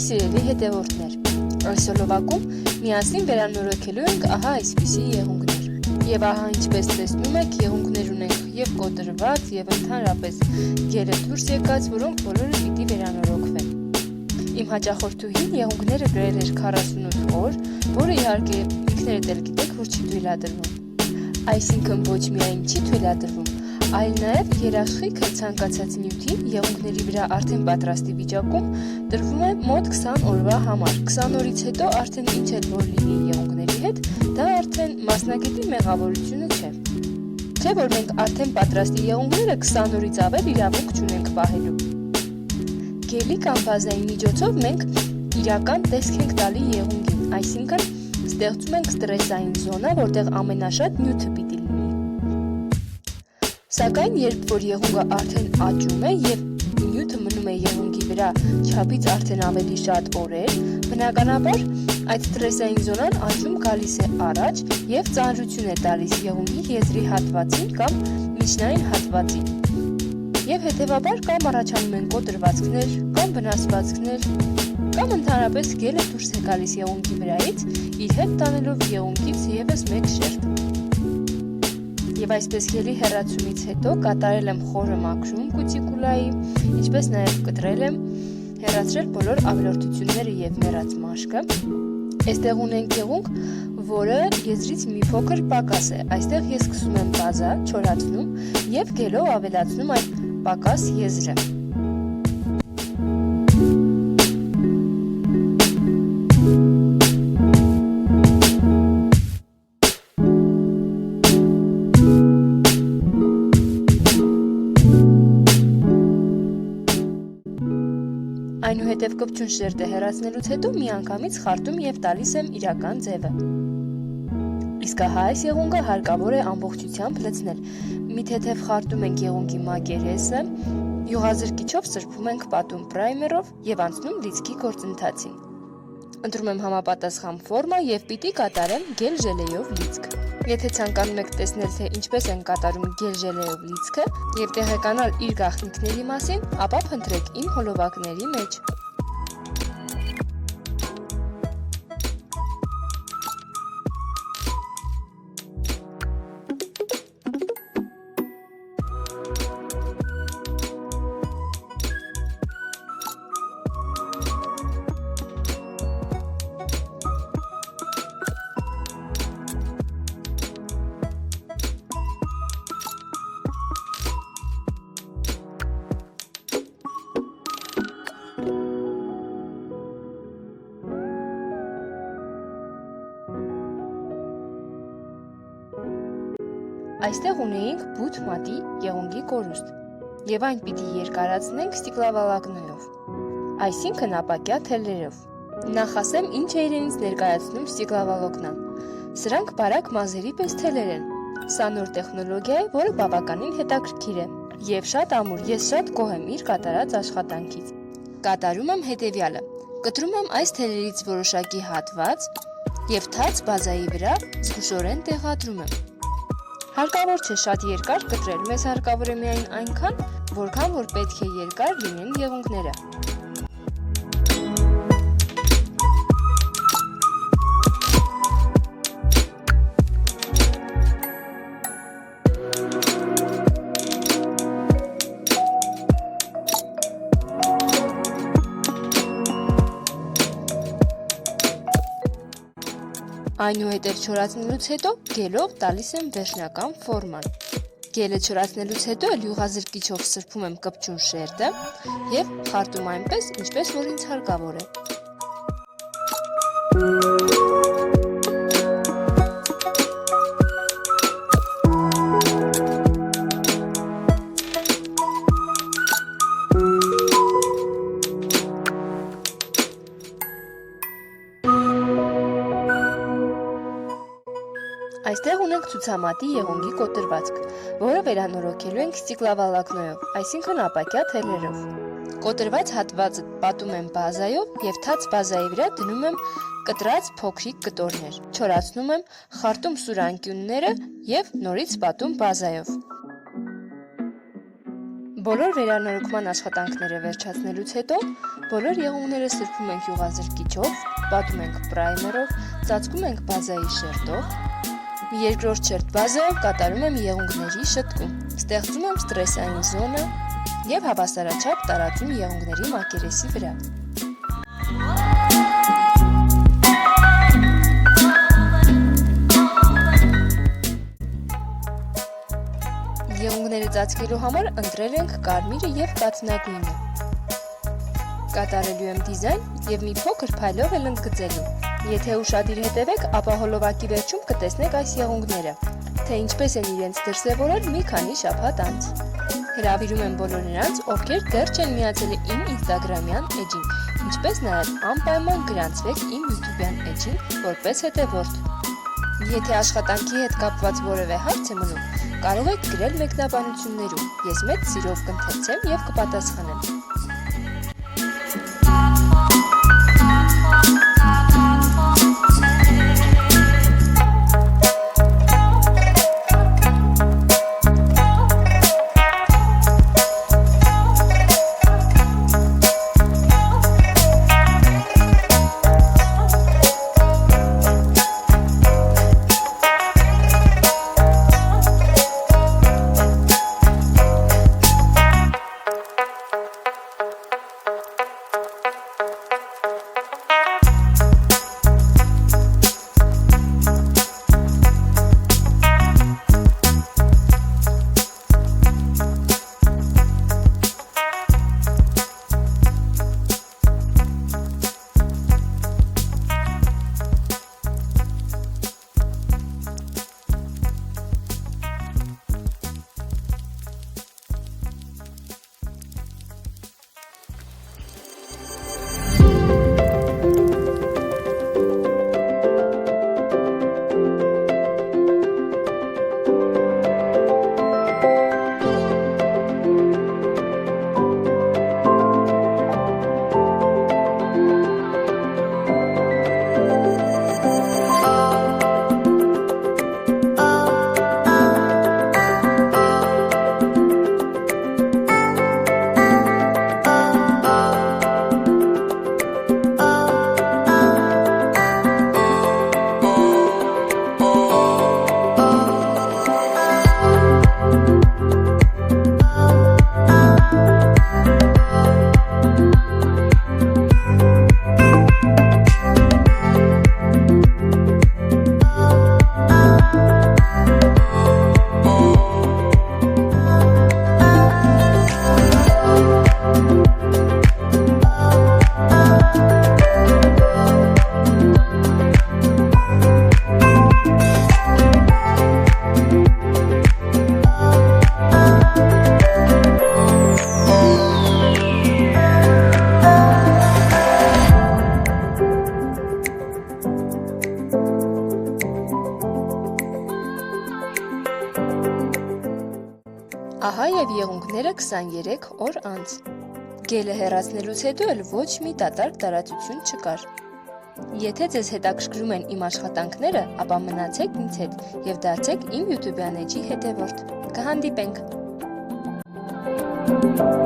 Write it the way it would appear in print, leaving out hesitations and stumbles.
Սիրելի հետևորդներ, այսօր լովակում միասին վերանորոգելու ենք ահա այսպիսի եղունգներ։ Եվ ահա ինչպես տեսնում եք, եղունգներ ունենք և կոտրված, և ընդհանրապես գելը դուրս եկած, որոնք բոլորը պիտի վերանորոգվեն։ Իմ հաճախորդուհին եղունգները գրել էր 48 օր, որը իհարկե ինքներդ էլ գիտեք, որ չի թույլատրվում։ Այսինքն ոչ միայն չի թույլատրվում, այլ նաև երաշխիքը ցանկացած նյութի եղունգների վրա արդեն պատրաստի վիճակում տրվում է մոտ 20 օրվա համար։ 20 օրից հետո արդեն ինչ էլ որ լինի եղունգների հետ, դա արդեն մասնագետի մեղավորությունը չէ։ Չէ՞ որ մենք արդեն պատրաստի եղունգները 20 օրից ավել իրավունք չունենք պահելու։ Գելի կամ բազայի միջոցով մենք իրական տեսք ենք տալի եղունգին, այսինքն ստեղծում ենք ստրեսային զոնա, որտեղ ամենաշատ նյութը պիտի լինի։ Սակայն երբ որ եղունգը արդեն աճում է և նյութը մնում է եղունգի վրա չափից արդեն ավելի շատ օրեր, բնականաբար այդ ստրեսային զոնան աճում գալիս է առաջ և ծանրություն է տալիս եղունգի եզրի հատվածին կամ միջնային հատվածին։ Եվ հետևաբար կամ առաջանում են կոտրվածքներ, կամ վնասվածքներ, կամ ընդհանրապես գելը դուրս է գալիս եղունգի վրայից, իր հետ տանելով եղունգից ևս մեկ շերտ։ Եվ այսպես գելի հեռացումից հետո կատարել եմ խորը մաքրում կուտիկուլայի, ինչպես նաև կտրել եմ, հեռացրել բոլոր ավելորդությունները և մեռած մաշկը։ Այստեղ ունենք եղունգ, որը եզրից մի փոքր պակաս է։ Այստեղ ես սկսում եմ բազա, չորացնում և գելով ավելացնում այդ պակաս եզրը։ Այնուհետև կպչուն շերտը հեռացնելուց հետո միանգամից խարտում և տալիս եմ իրական ձևը։ Իսկ ահա այս եղունգը հարկավոր է ամբողջությամբ լցնել։ Մի թեթև խարտում ենք եղունգի մակերեսը, յուղազրկիչով սրբում ենք պատում պրայմերով և անցնում լիցքի գործընթացին։ Ընտրում եմ համապատասխան ֆորմա և պիտի կատարեմ գել ժելեյով լիցք։ Եթե ցանկանում եք տեսնել, թե ինչպես են կատարում գել ժելեյով լիցքը և տեղեկանալ իր գաղտնիքների մասին, ապա փնտրեք իմ հոլովակների մեջ։ Այստեղ ունեինք բութ մատի եղունգի կորուստ և այն պիտի երկարացնենք ստիկլավալակնով, այսինքն ապակյա թելերով։ Նախ ասեմ ինչ է իրենից ներկայացնում ստիկլավալոկնան։ Սրանք բարակ մազերի պես թելեր են։ Սա նոր տեխնոլոգիա է, որը բավականին հետաքրքիր է։ Եվ շատ ամուր, ես շատ գոհ եմ իր կատարած աշխատանքից։ Կատարում եմ հետևյալը. կտրում եմ այս թելերից որոշակի հատված և թաց բազայի վրա զգուշորեն տեղադրում եմ։ Հարկավոր չէ շատ երկար կտրել, մեզ հարկավոր է միայն այնքան, որքան որ պետք է երկար լինեն եղունգները։ Այնուհետև չորացնելուց հետո գելով տալիս եմ վերջնական ֆորման։ Գելը չորացնելուց հետո յուղազրկիչով սրբում եմ կպչուն շերտը և խարտում այնպես, ինչպես որ ինձ հարկավոր է։ Այստեղ ունենք ցուցամատի եղունգի կոտրվածք, որը վերանորոգելու ենք ստիկլավալակնով, այսինքն ապակյա թելերով։ Կոտրված հատվածը պատում եմ բազայով և թաց բազայի վրա դնում եմ կտրած փոքրիկ կտորներ, չորացնում եմ, խարտում սուր անկյունները և նորից պատում բազայով։ Բոլոր վերանորոգման աշխատանքները վերջացնելուց հետո բոլոր եղունգները սրբում ենք յուղազրկիչով, պատում ենք պրայմերով, ծածկում ենք բազայի շերտով։ Երկրորդ շերտ բազայով կատարում եմ եղունգների շտկում, ստեղծում եմ ստրեսային զոնա և հավասարաչափ տարածում եղունգների մակերեսի վրա։ Եղունգները ծածկելու համար ընտրել ենք կարմիրը և կաթնագույնը։ Կատարելու եմ դիզայն և մի փոքր փայլով էլ ընդգծելու։ Եթե ուշադիր հետևեք, ապա հոլովակի վերջում կտեսնեք այս եղունգները, թե ինչպես են իրենց դրսևորել մի քանի շաբաթ անց։ Հրավիրում եմ բոլոր նրանց, ովքեր դեռ չեն միացել իմ ինստագրամյան էջին, ինչպես նաև անպայման գրանցվեք իմ յութուբյան էջին որպես հետևորդ։ Եթե աշխատանքի հետ կապված որևէ հարց է մնում, կարող եք գրել մեկնաբանություններում, ես մեծ սիրով կընթերցեմ և կպատասխանեմ։ Ահա և եղունգները 23 օր անց։ Գելը հեռացնելուց հետո էլ ոչ մի դատարկ տարածություն չկար։ Եթե ձեզ հետաքրքրում են իմ աշխատանքները, ապա մնացեք ինձ հետ և դարձեք իմ յութուբյան էջի հետևորդ։ Կհանդիպենք։